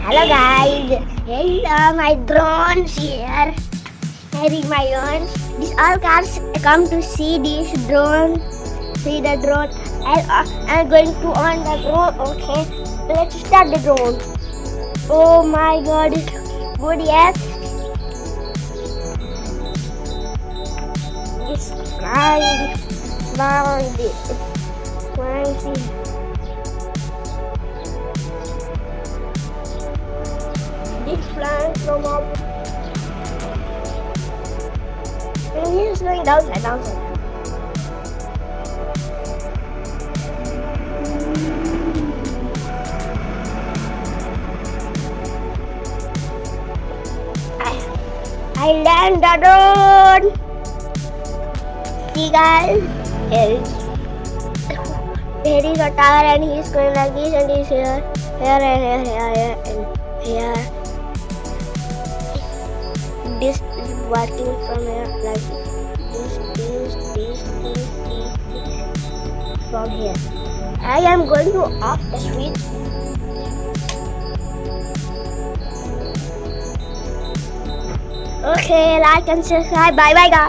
Hello guys, hello my drones here. Here is my drone. These all cars come to see this drone. See the drone. I'm going to on the drone. Okay, let's start the drone. Oh my God, it's good. Yes, it's flying, flying, flying. See. It's flying from up. And he's going downside, downside. I land the drone. See guys, here is a tower and he's going like this and he's here, here and here and here. This is working from here like this from here. I am going to off the switch. Okay, like and subscribe. Bye bye guys.